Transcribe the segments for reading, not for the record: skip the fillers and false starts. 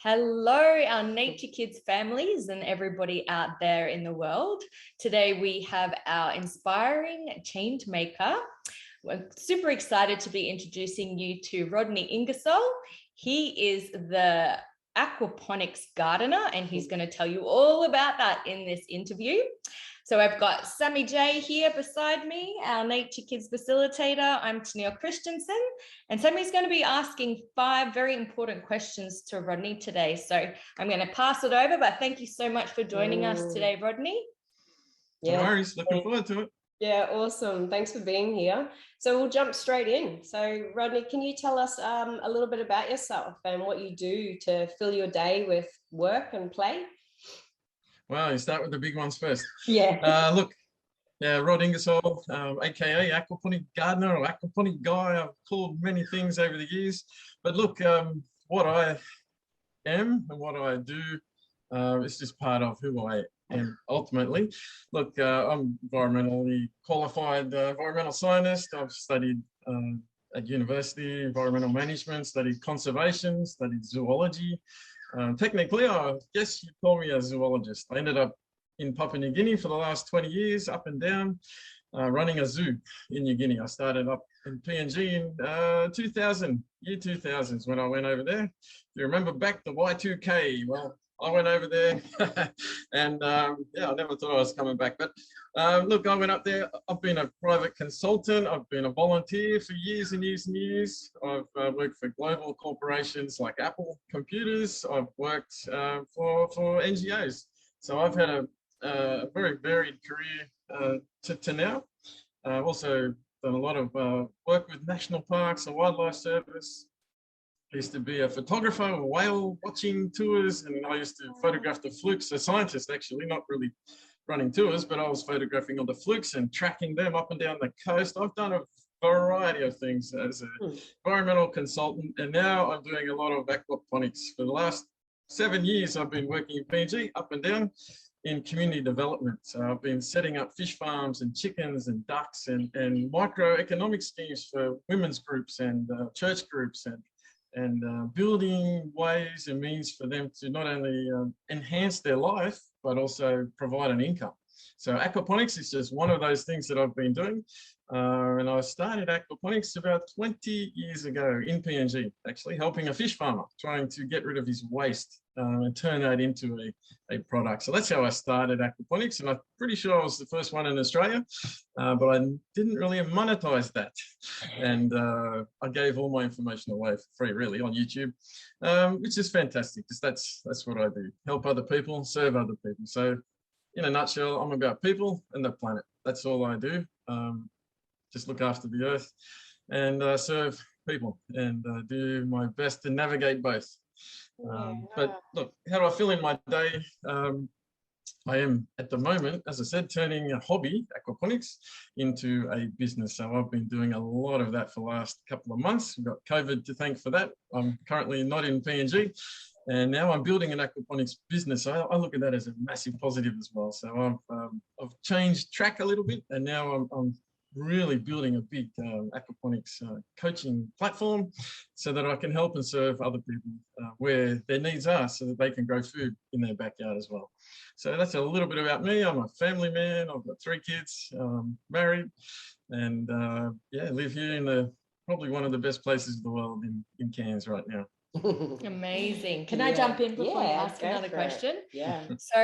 Hello, our Nature Kids families and everybody out there in the world. Today we have our inspiring change maker. We're super excited to be introducing you to Rodney Ingersol. He is the Aquaponics Gardener, and he's going to tell you all about that in this interview. So I've got Sammy J here beside me, our Nature Kids facilitator. I'm Tennille Christensen, and Sammy's going to be asking 5 very important questions to Rodney today. So I'm going to pass it over, but thank you so much for joining us today, Rodney. Yeah, no worries. Looking forward to it. Yeah, awesome. Thanks for being here. So we'll jump straight in. So Rodney, can you tell us a little bit about yourself and what you do to fill your day with work and play? Well, you start with the big ones first. Yeah. Rod Ingersol, aka Aquaponic Gardener or Aquaponic Guy. I've called many things over the years. But look, what I am and what I do is just part of who I am ultimately. Look, I'm environmentally qualified environmental scientist. I've studied at university, environmental management, studied conservation, studied zoology. Technically, I guess you'd call me a zoologist. I ended up in Papua New Guinea for the last 20 years, up and down, running a zoo in New Guinea. I started up in PNG in 2000, year 2000 is when I went over there. If you remember back to Y2K, well, I went over there and I never thought I was coming back. But look, I went up there. I've been a private consultant. I've been a volunteer for years and years and years. I've worked for global corporations like Apple Computers. I've worked for NGOs. So I've had a very varied career to now. I've also done a lot of work with national parks and wildlife service. I used to be a photographer, whale watching tours, and I used to photograph the flukes, a scientist actually, not really running tours, but I was photographing all the flukes and tracking them up and down the coast. I've done a variety of things as an environmental consultant, and now I'm doing a lot of aquaponics. For the last 7 years, I've been working in PNG, up and down, in community development. So I've been setting up fish farms and chickens and ducks and microeconomic schemes for women's groups and church groups and building ways and means for them to not only enhance their life, but also provide an income. So aquaponics is just one of those things that I've been doing. And I started aquaponics about 20 years ago in PNG, actually helping a fish farmer, trying to get rid of his waste and turn that into a product. So that's how I started aquaponics, and I'm pretty sure I was the first one in Australia, but I didn't really monetize that. And I gave all my information away for free, really, on YouTube, which is fantastic, because that's what I do, help other people, serve other people. So in a nutshell, I'm about people and the planet. That's all I do. Just look after the earth and serve people and do my best to navigate both. But look, how do I fill in my day? I am at the moment, as I said, turning a hobby, aquaponics, into a business. So I've been doing a lot of that for the last couple of months. We've got COVID to thank for that. I'm currently not in PNG. And now I'm building an aquaponics business. I look at that as a massive positive as well. So I've changed track a little bit, and now I'm really building a big aquaponics coaching platform so that I can help and serve other people where their needs are, so that they can grow food in their backyard as well. So that's a little bit about me. I'm a family man. I've got 3 kids, married, and live here in probably one of the best places in the world in Cairns right now. Amazing. Can I jump in before you ask another question? Yeah. So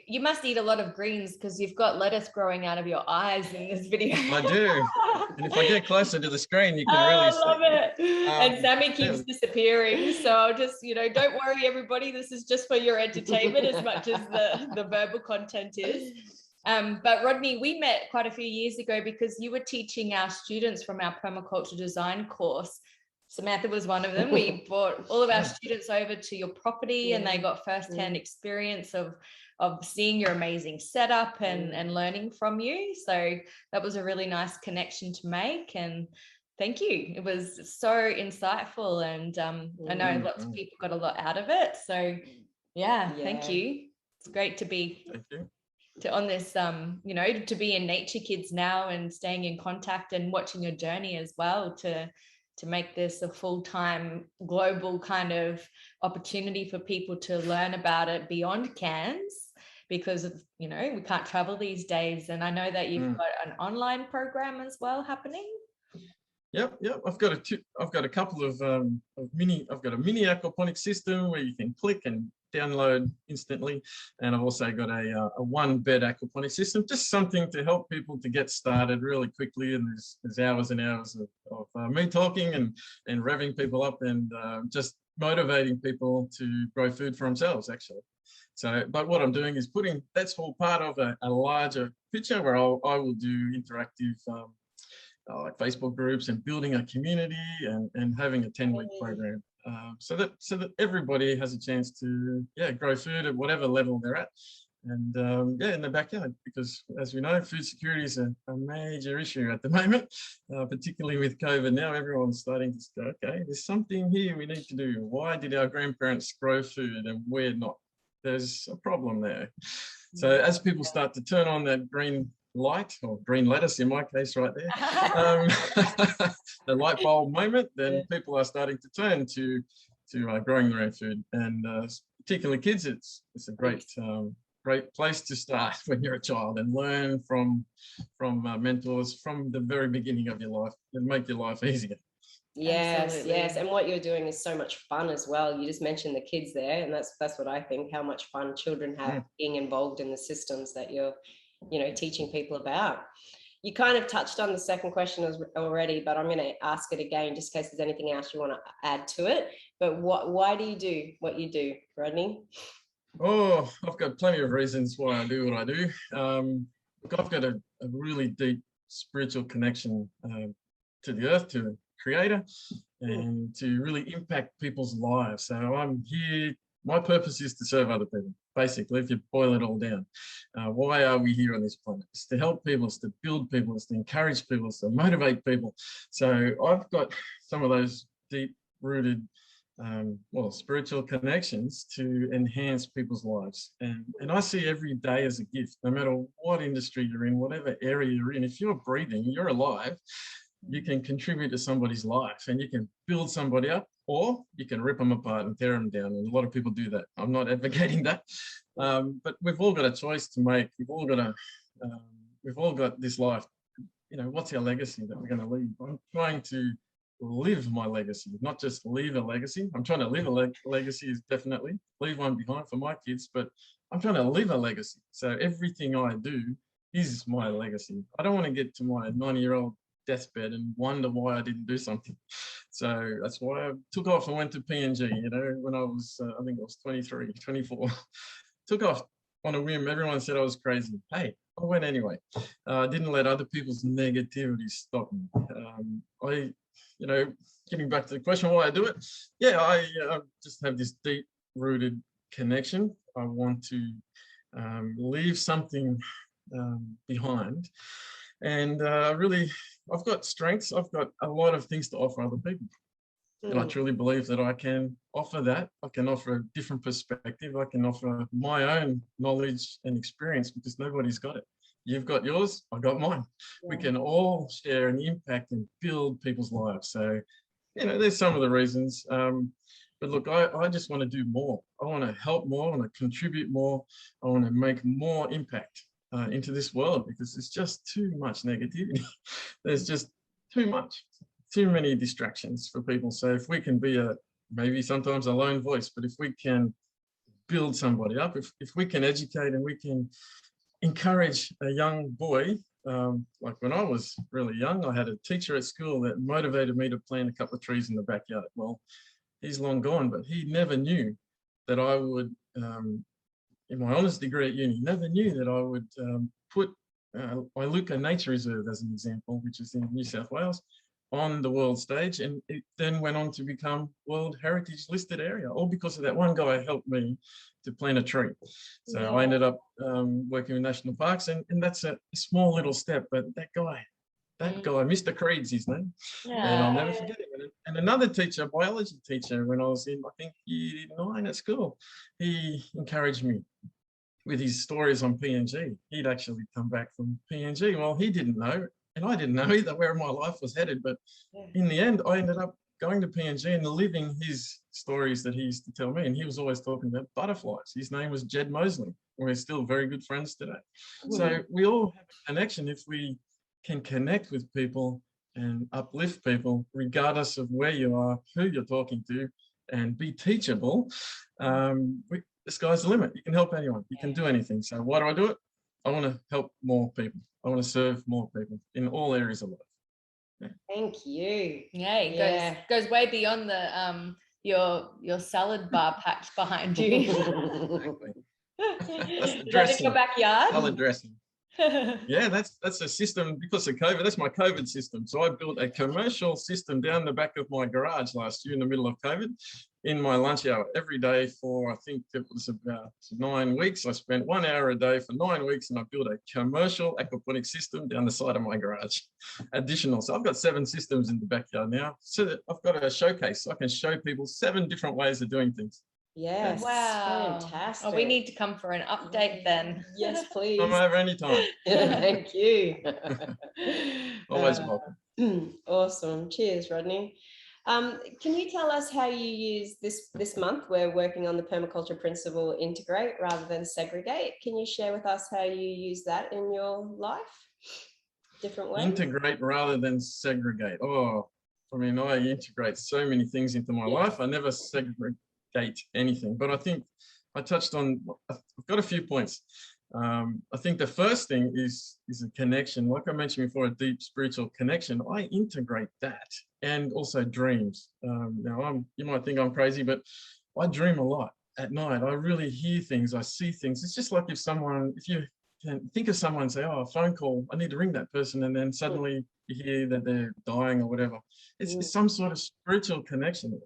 you must eat a lot of greens, because you've got lettuce growing out of your eyes in this video. I do. And if I get closer to the screen, you can really see. I love it. And Sammy keeps disappearing. So I'll just, don't worry, everybody. This is just for your entertainment as much as the verbal content is. But Rodney, we met quite a few years ago because you were teaching our students from our permaculture design course. Samantha was one of them. We brought all of our students over to your property, and they got firsthand experience of seeing your amazing setup and learning from you. So that was a really nice connection to make. And thank you. It was so insightful, and I know lots of people got a lot out of it. So thank you. It's great to be on this, to be in Nature Kids now and staying in contact and watching your journey as well to make this a full-time global kind of opportunity for people to learn about it beyond Cairns, because of, you know, we can't travel these days. And I know that you've got an online program as well happening. Yep. I've got a couple of mini. I've got a mini aquaponic system where you can click and download instantly, and I've also got a one-bed aquaponic system, just something to help people to get started really quickly. And there's hours and hours of me talking and revving people up and just motivating people to grow food for themselves, actually. So, but what I'm doing is that's all part of a larger picture where I will do interactive like Facebook groups and building a community and having a 10-week program, so that everybody has a chance to grow food at whatever level they're at, and in the backyard, because as we know, food security is a major issue at the moment, particularly with COVID. Now everyone's starting to go, okay, there's something here we need to do. Why did our grandparents grow food and we're not? There's a problem there. So as people start to turn on that green light, or green lettuce in my case right there, the light bulb moment, then people are starting to turn to growing their own food, and particularly kids. It's a great place to start when you're a child and learn from mentors from the very beginning of your life and make your life easier. Yes, yes. And what you're doing is so much fun as well. You just mentioned the kids there, and that's what I think, how much fun children have being involved in the systems that you're, you know, teaching people about. You kind of touched on the second question already, but I'm going to ask it again just in case there's anything else you want to add to it. But why do you do what you do, Rodney? Oh, I've got plenty of reasons why I do what I do. Look, I've got a really deep spiritual connection to the earth, to the creator, and to really impact people's lives. So I'm here, my purpose is to serve other people, basically, if you boil it all down. Why are we here on this planet? It's to help people, it's to build people, it's to encourage people, it's to motivate people. So I've got some of those deep-rooted spiritual connections to enhance people's lives. And I see every day as a gift, no matter what industry you're in, whatever area you're in. If you're breathing, you're alive, you can contribute to somebody's life, and you can build somebody up, or you can rip them apart and tear them down. And a lot of people do that. I'm not advocating that, but we've all got a choice to make. We've all got this life. You know, what's our legacy that we're going to leave? I'm trying to live my legacy, not just leave a legacy. I'm trying to live a legacy, is definitely leave one behind for my kids, but I'm trying to live a legacy. So everything I do is my legacy. I don't want to get to my 90-year-old deathbed and wonder why I didn't do something. So that's why I took off and went to PNG, you know, when I was, I think I was 23, 24. Took off on a whim. Everyone said I was crazy. Hey, I went anyway. Didn't let other people's negativity stop me. You know, getting back to the question why I do it, I just have this deep-rooted connection. I want to leave something behind. And really, I've got strengths. I've got a lot of things to offer other people. And I truly believe that I can offer that. I can offer a different perspective. I can offer my own knowledge and experience, because nobody's got it. You've got yours, I got mine. We can all share and impact and build people's lives. So, you know, there's some of the reasons. But look, I just want to do more. I want to help more. I want to contribute more. I want to make more impact into this world, because there's just too much negativity. There's just too many distractions for people. So if we can be maybe sometimes a lone voice, but if we can build somebody up, if we can educate and we can encourage a young boy, like when I was really young, I had a teacher at school that motivated me to plant a couple of trees in the backyard. Well, he's long gone, but he never knew that I would, in my honours degree at uni, never knew that I would put Iluka Nature Reserve, as an example, which is in New South Wales, on the world stage, and it then went on to become World Heritage listed area, all because of that one guy helped me to plant a tree. So I ended up working with national parks, and that's a small little step, but that guy, Mr. Creed's his name, and I'll never forget him. And another teacher, biology teacher, when I was in, I think, year 9 at school, he encouraged me with his stories on PNG. He'd actually come back from PNG. Well, he didn't know, and I didn't know either where my life was headed, but in the end, I ended up going to PNG and living his stories that he used to tell me. And he was always talking about butterflies. His name was Jed Mosley. We're still very good friends today. So we all have a connection if we can connect with people and uplift people, regardless of where you are, who you're talking to, and be teachable. The sky's the limit. You can help anyone. You can do anything. So why do I do it? I want to help more people. I want to serve more people in all areas of life. Yeah. Thank you. Yeah, it goes way beyond the your salad bar patch behind you. Exactly. That's the dressing. Is that in your backyard? Salad dressing. Yeah, that's a system because of COVID. That's my COVID system. So I built a commercial system down the back of my garage last year in the middle of COVID in my lunch hour every day for, I think it was about 9 weeks. I spent 1 hour a day for 9 weeks and I built a commercial aquaponic system down the side of my garage. Additional. So I've got 7 systems in the backyard now. So that I've got a showcase. So I can show people 7 different ways of doing things. Yes. Wow. Fantastic. Oh, we need to come for an update then. Yes, please. Come over anytime. Thank you. Always welcome. Awesome. Cheers, Rodney. Can you tell us how you use this month? We're working on the permaculture principle, integrate rather than segregate. Can you share with us how you use that in your life? Different ways? Integrate rather than segregate. Oh, I mean, I integrate so many things into my life. I never segregate anything, but I think I touched on, I've got a few points. I think the first thing is a connection. Like I mentioned before, a deep spiritual connection. I integrate that and also dreams. Now, you might think I'm crazy, but I dream a lot at night. I really hear things. I see things. It's just like if you can think of someone and say, oh, a phone call, I need to ring that person. And then suddenly you hear that they're dying or whatever. It's some sort of spiritual connection.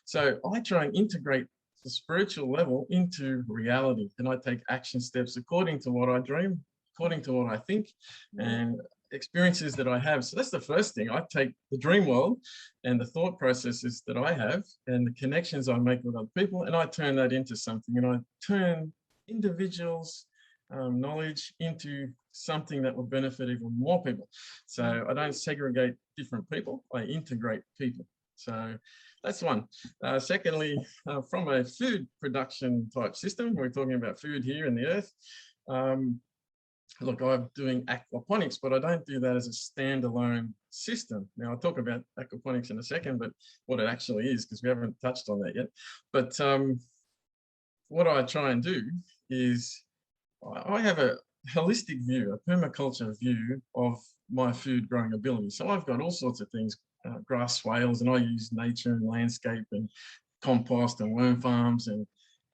So I try and integrate the spiritual level into reality, and I take action steps according to what I dream, according to what I think, and experiences that I have. So that's the first thing. I take the dream world and the thought processes that I have and the connections I make with other people, and I turn that into something, and I turn individuals' knowledge into something that will benefit even more people. So I don't segregate different people, I integrate people. So that's one. Secondly, from a food production type system, we're talking about food here in the earth. Look, I'm doing aquaponics, but I don't do that as a standalone system. Now, I'll talk about aquaponics in a second, but what it actually is, because we haven't touched on that yet. But what I try and do is I have a holistic view, a permaculture view of my food growing ability. So I've got all sorts of things, grass swales, and I use nature and landscape and compost and worm farms,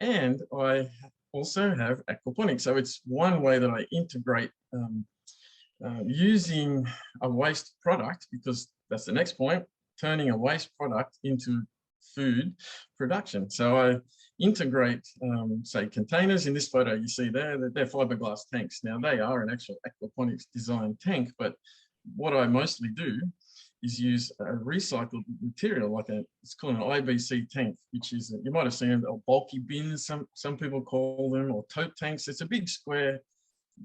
and I also have aquaponics. So it's one way that I integrate using a waste product, because that's the next point, turning a waste product into food production. So I integrate, say, containers. In this photo you see there, they're fiberglass tanks. Now they are an actual aquaponics design tank, but what I mostly do is use a recycled material, like it's called an IBC tank, which is, you might have seen them, or bulky bins, some people call them, or tote tanks. It's a big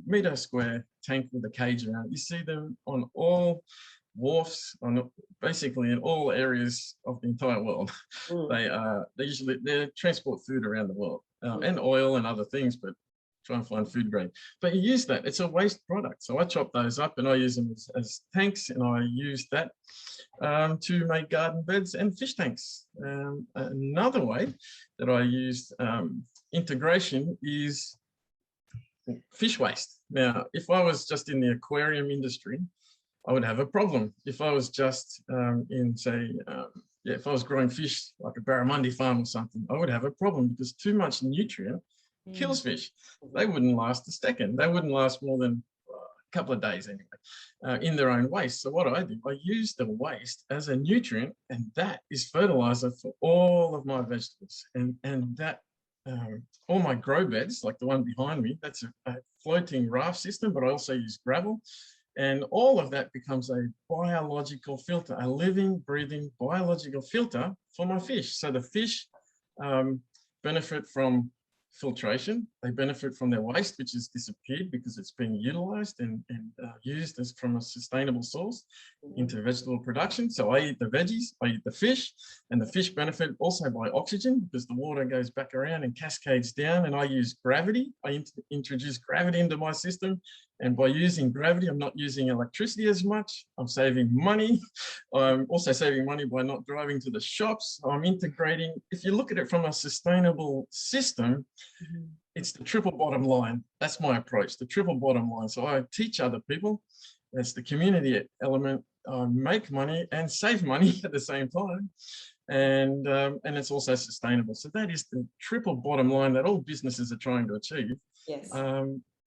meter square tank with a cage around it. You see them on all wharfs, basically in all areas of the entire world. They transport food around the world, and oil and other things, but try and find food grade. But you use that, it's a waste product. So I chop those up and I use them as tanks, and I use that to make garden beds and fish tanks. Another way that I use integration is fish waste. Now, if I was just in the aquarium industry, I would have a problem. If I was just in, say, if I was growing fish like a barramundi farm or something, I would have a problem, because too much nutrient kills fish. They wouldn't last a second. They wouldn't last more than a couple of days anyway, in their own waste. So what I do, I use the waste as a nutrient, and that is fertilizer for all of my vegetables. And that all my grow beds, like the one behind me, that's a floating raft system, but I also use gravel. And all of that becomes a biological filter, a living, breathing biological filter for my fish. So the fish benefit from filtration. They benefit from their waste, which has disappeared because it's being utilized and used as from a sustainable source into vegetable production. So I eat the veggies, I eat the fish, and the fish benefit also by oxygen because the water goes back around and cascades down, and I use gravity. I introduce gravity into my system, and by using gravity, I'm not using electricity as much. I'm saving money. I'm also saving money by not driving to the shops. I'm integrating. If you look at it from a sustainable system, it's the triple bottom line. That's my approach, the triple bottom line. So I teach other people. That's the community element. I make money and save money at the same time. And it's also sustainable. So that is the triple bottom line that all businesses are trying to achieve. Yes.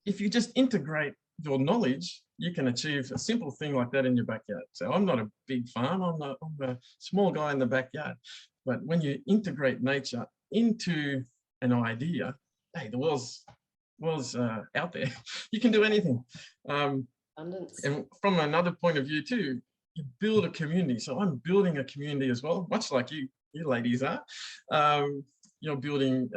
If you just integrate your knowledge, you can achieve a simple thing like that in your backyard. So I'm not a big farm, I'm a small guy in the backyard. But when you integrate nature into an idea, hey, the world's out there. You can do anything. And from another point of view too, you build a community. So I'm building a community as well, much like you ladies are. You're building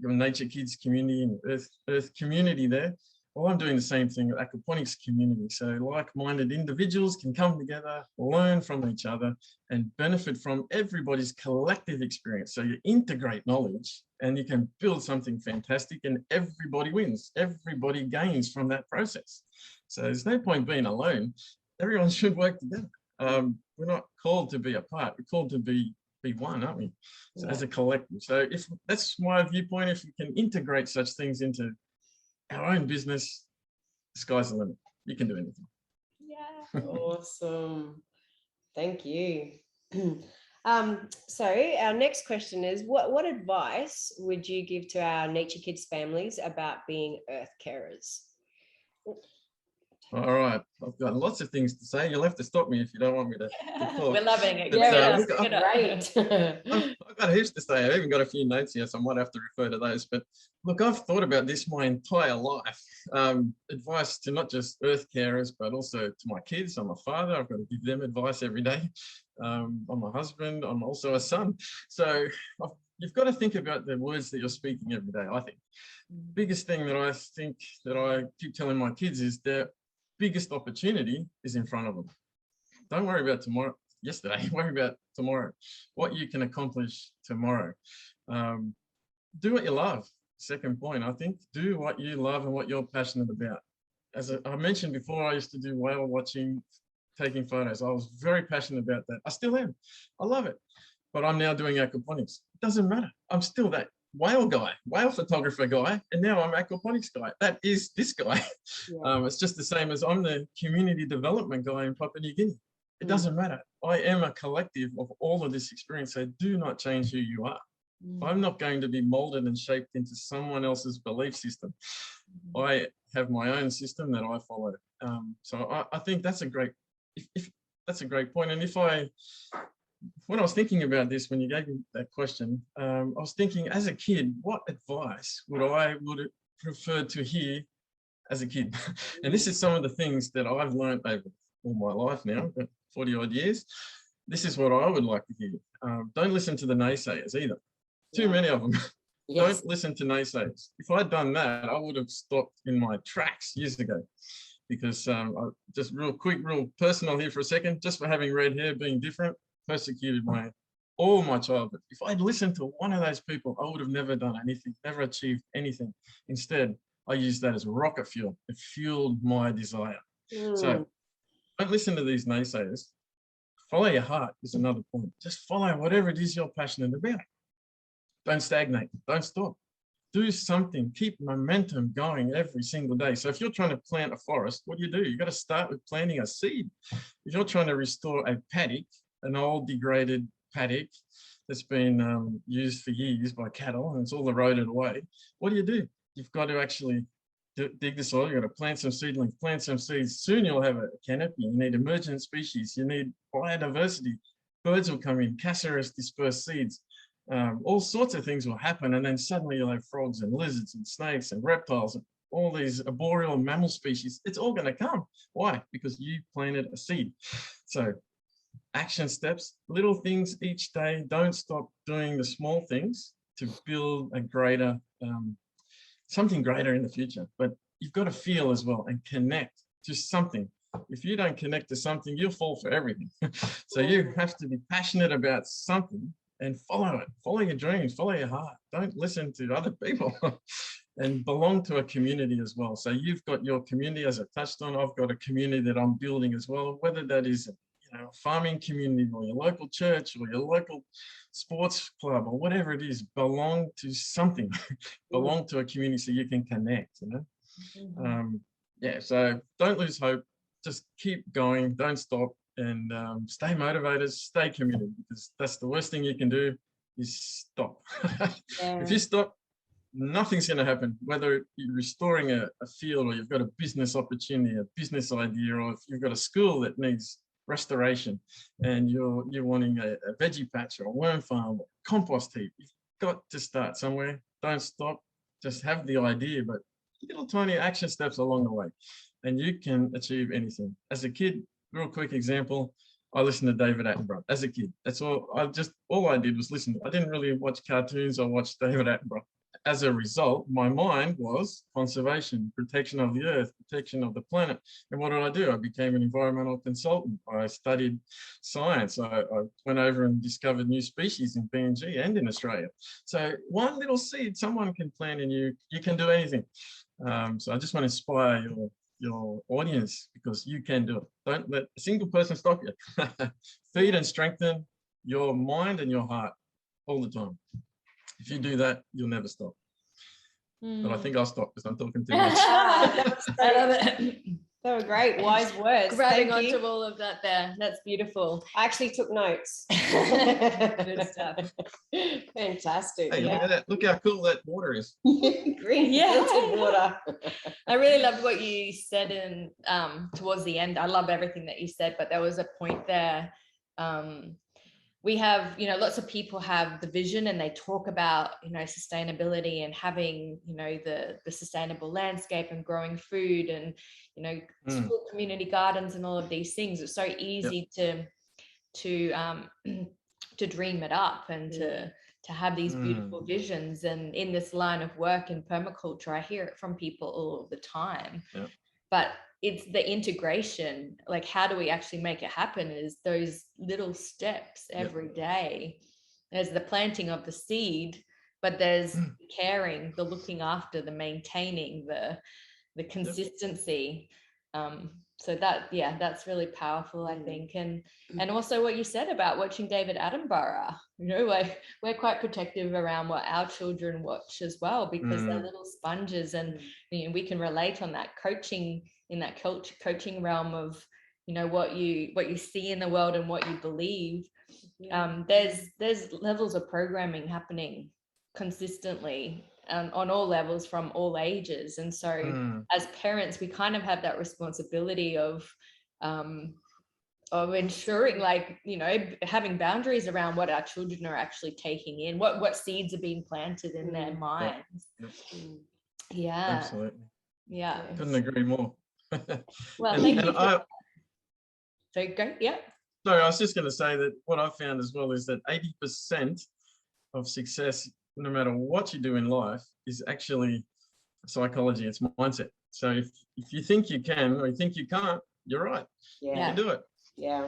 your Nature Kids community and Earth community there. Well, I'm doing the same thing with aquaponics community. So like-minded individuals can come together, learn from each other, and benefit from everybody's collective experience. So you integrate knowledge and you can build something fantastic, and everybody wins. Everybody gains from that process. So there's no point being alone. Everyone should work together. We're not called to be apart. We're called to be one, aren't we? So as a collective. So if that's my viewpoint, if you can integrate such things into our own business, the sky's the limit. You can do anything. Yeah. Awesome. Thank you. So our next question is, what advice would you give to our Nature Kids families about being earth carers? All right, I've got lots of things to say. You'll have to stop me if you don't want me to talk. We're loving it. I've got heaps to say. I've even got a few notes here, so I might have to refer to those. But look, I've thought about this my entire life. Advice to not just earth carers, but also to my kids. I'm a father. I've got to give them advice every day. I'm a husband. I'm also a son. So you've got to think about the words that you're speaking every day, I think. Biggest thing that I think that I keep telling my kids is their biggest opportunity is in front of them. Don't worry about yesterday, worry about tomorrow, what you can accomplish tomorrow. Do what you love. Second point, I think, do what you love and what you're passionate about. As I mentioned before, I used to do whale watching, taking photos. I was very passionate about that. I still am. I love it. But I'm now doing aquaponics. It doesn't matter. I'm still that whale guy, whale photographer guy, and now I'm aquaponics guy. That is this guy. Yeah. It's just the same as I'm the community development guy in Papua New Guinea. It doesn't matter. I am a collective of all of this experience, so do not change who you are. I'm not going to be molded and shaped into someone else's belief system. I have my own system that I follow. So I think that's a great, that's a great point. And when I was thinking about this, when you gave me that question, I was thinking, as a kid, what advice would I prefer to hear as a kid? And this is some of the things that I've learned over all my life now, 40 odd years. This is what I would like to hear. Don't listen to the naysayers either. Too many of them. Yes. Don't listen to naysayers. If I'd done that, I would have stopped in my tracks years ago. Because just real quick, real personal here for a second, just for having red hair, being different, persecuted all my childhood. If I'd listened to one of those people, I would have never done anything, never achieved anything. Instead, I used that as rocket fuel. It fueled my desire. So don't listen to these naysayers. Follow your heart is another point. Just follow whatever it is you're passionate about. Don't stagnate. Don't stop. Do something. Keep momentum going every single day. So if you're trying to plant a forest, what do? You've got to start with planting a seed. If you're trying to restore a paddock, an old degraded paddock that's been used for years by cattle and it's all eroded away, what do? You've got to actually dig the soil. You've got to plant some seedlings, plant some seeds. Soon you'll have a canopy. You need emergent species. You need biodiversity. Birds will come in, casseres disperse seeds. All sorts of things will happen, and then suddenly you'll have frogs and lizards and snakes and reptiles and all these arboreal mammal species. It's all going to come. Why? Because you planted a seed. So action steps, little things each day. Don't stop doing the small things to build a greater, something greater in the future. But you've got to feel as well and connect to something. If you don't connect to something, you'll fall for everything. So you have to be passionate about something and follow it. Follow your dreams, follow your heart. Don't listen to other people. And belong to a community as well. So you've got your community, as I touched on. I've got a community that I'm building as well, whether that is, you know, a farming community or your local church or your local sports club or whatever it is. Belong to something. Belong to a community so you can connect, you know. Yeah, so don't lose hope. Just keep going, don't stop, and stay motivated, stay committed, because that's the worst thing you can do is stop. If you stop, nothing's going to happen, whether you're restoring a field or you've got a business opportunity, a business idea, or if you've got a school that needs restoration and you're wanting a veggie patch or a worm farm or compost heap. You've got to start somewhere. Don't stop. Just have the idea, but little tiny action steps along the way, and you can achieve anything. As a kid, real quick example, I listened to David Attenborough as a kid. That's all. All I did was listen. I didn't really watch cartoons. I watched David Attenborough. As a result, my mind was conservation, protection of the earth, protection of the planet. And what did I do? I became an environmental consultant. I studied science. I went over and discovered new species in PNG and in Australia. So one little seed someone can plant in you, you can do anything. So I just want to inspire your audience, because you can do it. Don't let a single person stop you. Feed and strengthen your mind and your heart all the time. If you do that, you'll never stop. But I think I'll stop because I'm talking too much. They were great, wise words. Grabbing onto all of that there. That's beautiful. I actually took notes. Good stuff. Fantastic. Hey, look at that. Look how cool that water is. Green filtered water. I really loved what you said in towards the end. I love everything that you said, but there was a point there. We have, lots of people have the vision and they talk about, sustainability and having, the sustainable landscape and growing food and, school community gardens and all of these things. It's so easy to dream it up and to have these beautiful visions. And in this line of work in permaculture, I hear it from people all the time. But it's the integration, like how do we actually make it happen, is those little steps every day. There's the planting of the seed, but there's the caring, the looking after, the maintaining, the consistency. So that's really powerful, I think. And also what you said about watching David Attenborough, we're quite protective around what our children watch as well, because they're little sponges, and we can relate on that coaching, in that coaching realm of, what you see in the world and what you believe. There's levels of programming happening consistently on all levels from all ages. And so as parents, we kind of have that responsibility of ensuring, having boundaries around what our children are actually taking in, what seeds are being planted in their minds. Absolutely. Couldn't agree more. Well, thank you. So go. Sorry, I was just going to say that what I've found as well is that 80% of success, no matter what you do in life, is actually psychology. It's mindset. So if you think you can or you think you can't, you're right. You can do it.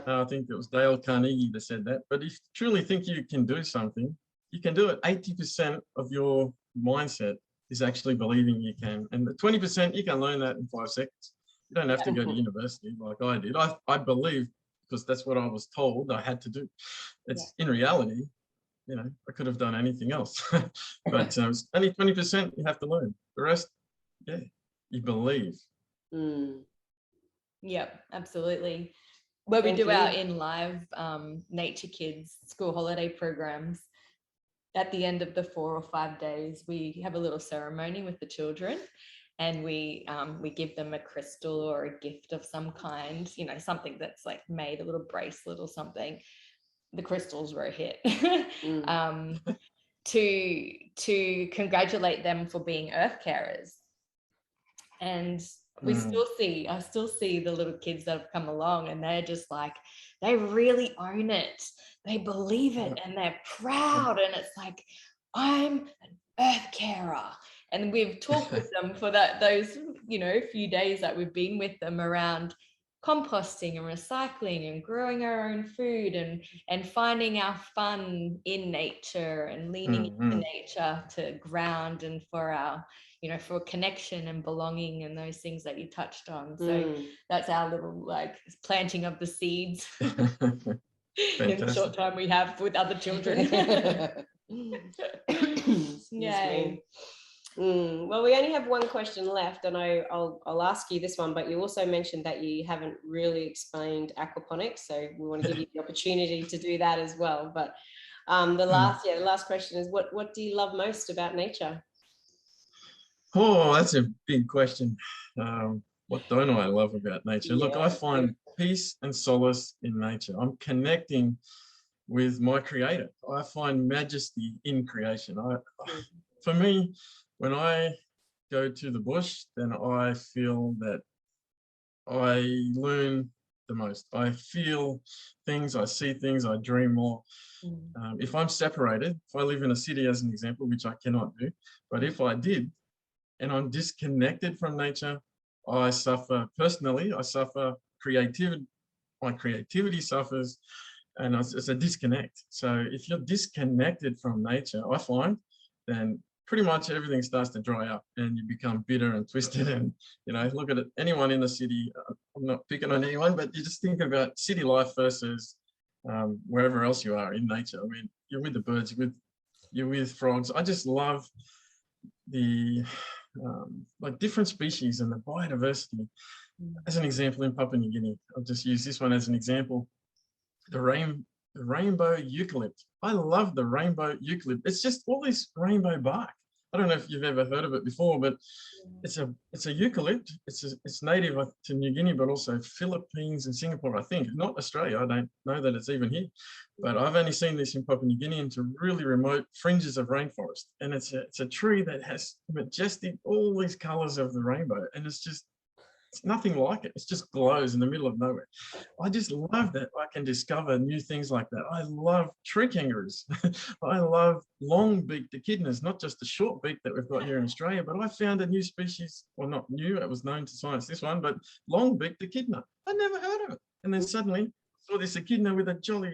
I think it was Dale Carnegie that said that. But if you truly think you can do something, you can do it. 80% of your mindset is actually believing you can. And the 20%, you can learn that in 5 seconds. You don't have to go to university like I did. I believe, because that's what I was told I had to do. It's in reality, I could have done anything else. But it's only 20% you have to learn. The rest, you believe. Yep, absolutely. Where we do our in live Nature Kids school holiday programs, at the end of the 4 or 5 days, we have a little ceremony with the children, and we give them a crystal or a gift of some kind, something that's like made, a little bracelet or something. The crystals were a hit. To congratulate them for being earth carers. And I still see the little kids that have come along, and they're just like, they really own it. They believe it and they're proud. And it's like, I'm an earth carer. And we've talked with them for those, you know, few days that we've been with them around composting and recycling and growing our own food and finding our fun in nature and leaning into nature to ground and for our, you know, for connection and belonging and those things that you touched on. So that's our little like planting of the seeds in the short time we have with other children. Yay. Well, we only have one question left, and I'll ask you this one, but you also mentioned that you haven't really explained aquaponics, so we want to give you the opportunity to do that as well. But the last question is, what do you love most about nature? Oh, that's a big question. What don't I love about nature? Look, I find peace and solace in nature. I'm connecting with my creator. I find majesty in creation. For me, when I go to the bush, then I feel that I learn the most. I feel things, I see things, I dream more. If I'm separated, if I live in a city as an example, which I cannot do, but if I did, and I'm disconnected from nature, I suffer personally, I suffer creativity, my creativity suffers, and it's a disconnect. So if you're disconnected from nature, I find, then pretty much everything starts to dry up and you become bitter and twisted. And, you know, look at it, anyone in the city, I'm not picking on anyone, but you just think about city life versus wherever else you are in nature. I mean, you're with the birds, you're with frogs. I just love the like different species and the biodiversity. As an example, in Papua New Guinea, I'll just use this one as an example. The rainbow eucalypt. I love the rainbow eucalypt. It's just all this rainbow bark. I don't know if you've ever heard of it before, but it's a eucalypt. It's native to New Guinea, but also Philippines and Singapore, I think. Not Australia. I don't know that it's even here, but I've only seen this in Papua New Guinea into really remote fringes of rainforest. And it's a tree that has majestic, all these colors of the rainbow, and it's nothing like it. It just glows in the middle of nowhere. I just love that I can discover new things like that. I love tree kangaroos. I love long-beaked echidnas, not just the short beak that we've got here in Australia, but I found a new species, well, not new, it was known to science, this one, but long-beaked echidna. I never heard of it. And then suddenly I saw this echidna with a jolly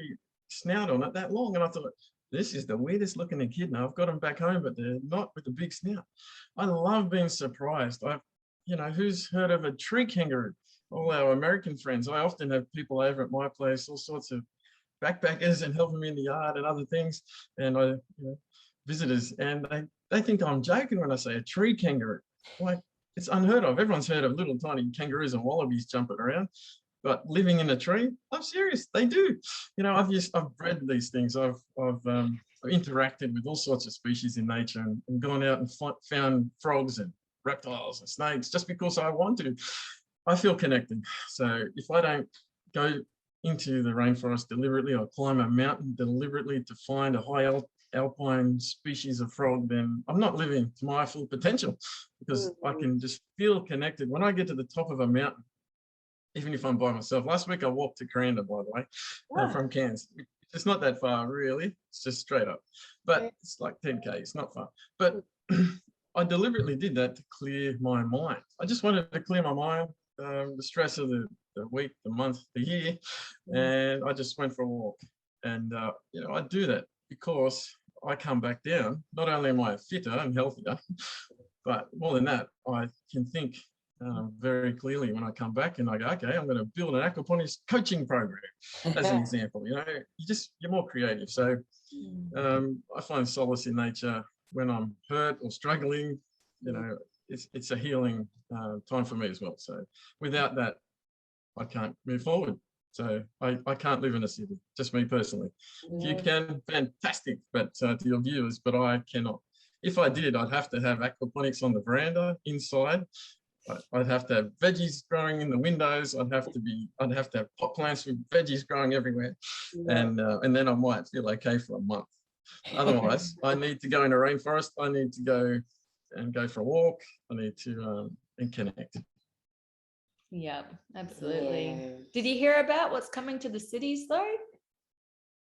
snout on it that long, and I thought, this is the weirdest looking echidna. I've got them back home, but they're not with the big snout. I love being surprised. You know, who's heard of a tree kangaroo? All our American friends. I often have people over at my place, all sorts of backpackers, and helping me in the yard and other things, and visitors, and they think I'm joking when I say a tree kangaroo. Like, it's unheard of. Everyone's heard of little tiny kangaroos and wallabies jumping around, but living in a tree, I'm serious, they do. You know, I've bred these things. I've interacted with all sorts of species in nature and gone out and found frogs and reptiles and snakes just because I want to. I feel connected. So if I don't go into the rainforest deliberately or climb a mountain deliberately to find a high alpine species of frog, then I'm not living to my full potential, because I can just feel connected. When I get to the top of a mountain, even if I'm by myself. Last week I walked to Cairns, by the way, from Cairns. It's not that far really, it's just straight up, but it's like 10k, it's not far. But I deliberately did that to clear my mind. I just wanted to clear my mind, the stress of the week, the month, the year, and I just went for a walk. And you know, I do that because I come back down. Not only am I fitter and healthier, but more than that, I can think very clearly when I come back, and I go, okay, I'm going to build an aquaponics coaching program, as an example. You know, you're more creative. So I find solace in nature. When I'm hurt or struggling, you know, it's a healing time for me as well. So without that, I can't move forward. So I can't live in a city, just me personally. If you can, fantastic, but to your viewers, but I cannot. If I did, I'd have to have aquaponics on the veranda inside. I'd have to have veggies growing in the windows. I'd have to have pot plants with veggies growing everywhere, and then I might feel okay for a month. Otherwise, I need to go in a rainforest. I need to go for a walk. I need to and connect. Yeah, absolutely. Yeah. Did you hear about what's coming to the cities though?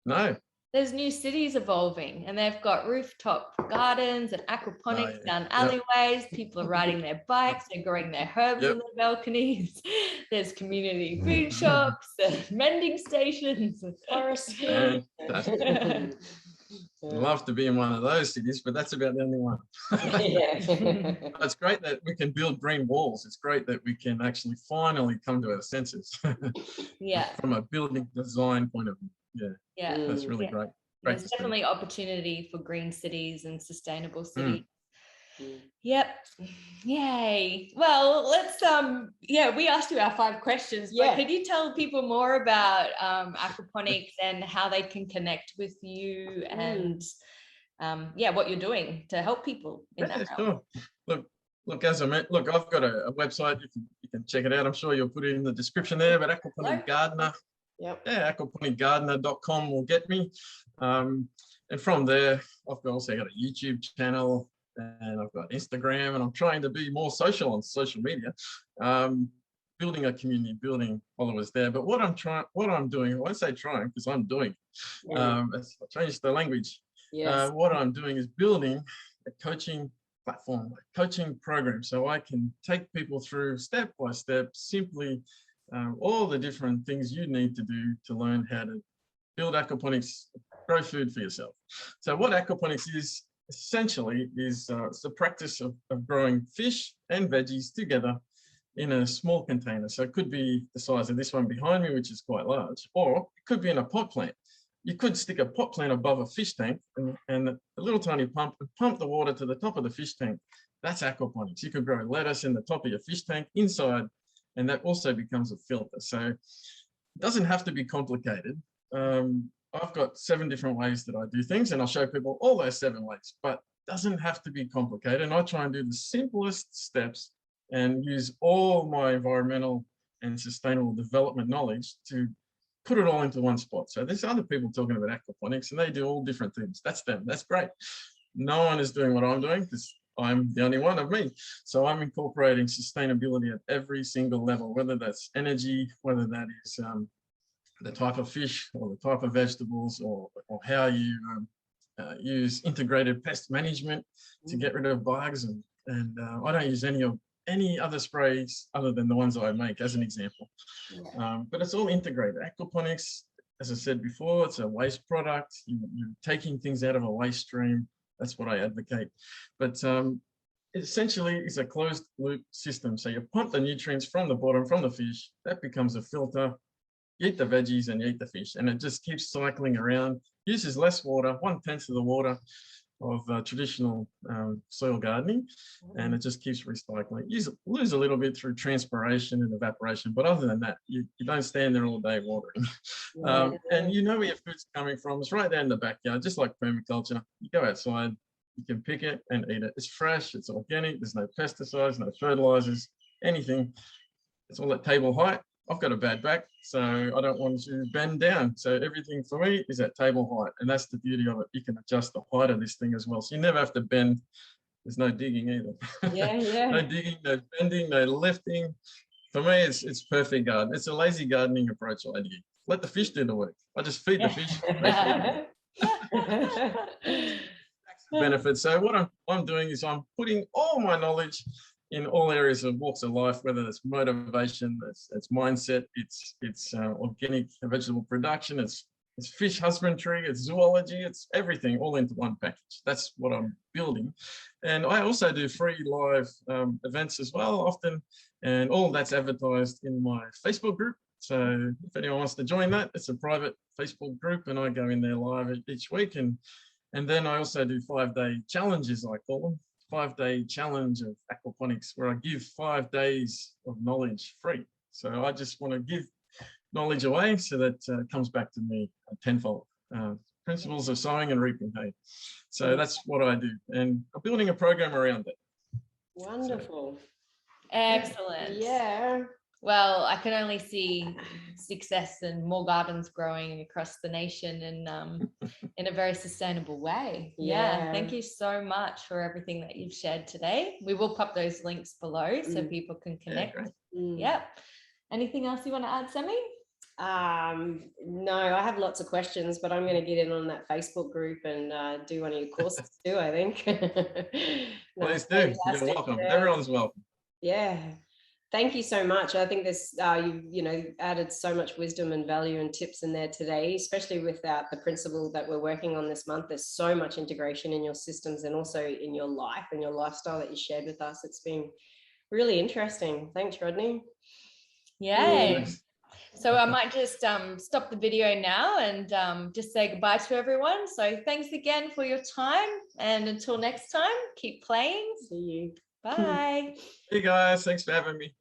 No. there's new cities evolving, and they've got rooftop gardens and aquaponics down alleyways. People are riding their bikes, they're growing their herbs in their balconies. There's community food shops and mending stations and forests. I'd love to be in one of those cities, but that's about the only one. It's great that we can build green walls. It's great that we can actually finally come to our senses. From a building design point of view. That's really great. There's definitely opportunity for green cities and sustainable cities. Yep. Yay. Well, let's we asked you our 5 questions, but could you tell people more about aquaponics and how they can connect with you and what you're doing to help people in that realm? Sure. Look, as I meant, I've got a website. You can check it out. I'm sure you'll put it in the description there, but Aquaponic Gardener. Aquaponicgardener.com will get me. And from there, I've also got a YouTube channel, and I've got Instagram, and I'm trying to be more social on social media, building a community, building followers there. But what I'm doing, I won't say trying because I'm doing it. I changed the language. What I'm doing is building a coaching platform, a coaching program, so I can take people through step by step, simply all the different things you need to do to learn how to build aquaponics, grow food for yourself. So what aquaponics is, essentially, is it's the practice of growing fish and veggies together in a small container. So it could be the size of this one behind me, which is quite large, or it could be in a pot plant. You could stick a pot plant above a fish tank and a little tiny pump and pump the water to the top of the fish tank. That's aquaponics. You could grow lettuce in the top of your fish tank inside, and that also becomes a filter. So it doesn't have to be complicated. I've got 7 different ways that I do things, and I'll show people all those 7 ways, but it doesn't have to be complicated. And I try and do the simplest steps and use all my environmental and sustainable development knowledge to put it all into one spot. So there's other people talking about aquaponics, and they do all different things. That's them. That's great. No one is doing what I'm doing because I'm the only one of me. So I'm incorporating sustainability at every single level, whether that's energy, whether that is the type of fish or the type of vegetables, or how you use integrated pest management to get rid of bugs. And I don't use any other sprays other than the ones I make, as an example. But it's all integrated. Aquaponics, as I said before, it's a waste product. You're taking things out of a waste stream. That's what I advocate. But it essentially is a closed loop system. So you pump the nutrients from the bottom, from the fish, that becomes a filter. You eat the veggies and you eat the fish, and it just keeps cycling around. Uses less water, 1/10 of the water of traditional soil gardening, and it just keeps recycling. You lose a little bit through transpiration and evaporation, but other than that, you don't stand there all day watering. And you know where your food's coming from. It's right there in the backyard, just like permaculture. You go outside, you can pick it and eat it. It's fresh, it's organic, there's no pesticides, no fertilizers, anything. It's all at table height. I've got a bad back, so I don't want to bend down. So everything for me is at table height, and that's the beauty of it. You can adjust the height of this thing as well, so you never have to bend. There's no digging either. No digging, no bending, no lifting. For me, it's perfect garden. It's a lazy gardening approach I do. Let the fish do the work. I just feed the fish. Benefits. So what I'm doing is I'm putting all my knowledge in all areas of walks of life, whether it's motivation, it's mindset, it's organic vegetable production, it's fish husbandry, it's zoology, it's everything all into one package. That's what I'm building. And I also do free live events as well often, and all that's advertised in my Facebook group. So if anyone wants to join that, it's a private Facebook group, and I go in there live each week. And then I also do 5-day challenges, I call them. 5-day challenge of aquaponics, where I give 5 days of knowledge free. So I just want to give knowledge away so that it comes back to me tenfold. Principles of sowing and reaping. Hey, so that's what I do, and I'm building a program around it. Wonderful. Excellent. Yeah. Well, I can only see success and more gardens growing across the nation and in a very sustainable way. Yeah. Thank you so much for everything that you've shared today. We will pop those links below so people can connect. Yep. Anything else you want to add, Sammy? No, I have lots of questions, but I'm going to get in on that Facebook group and do one of your courses too, I think. No, Please do. You're welcome. Everyone's welcome. Yeah. Thank you so much. I think this, you know, added so much wisdom and value and tips in there today, especially with the principle that we're working on this month. There's so much integration in your systems and also in your life and your lifestyle that you shared with us. It's been really interesting. Thanks, Rodney. Yay. So I might just stop the video now and just say goodbye to everyone. So thanks again for your time. And until next time, keep playing. See you. Bye. Hey guys, thanks for having me.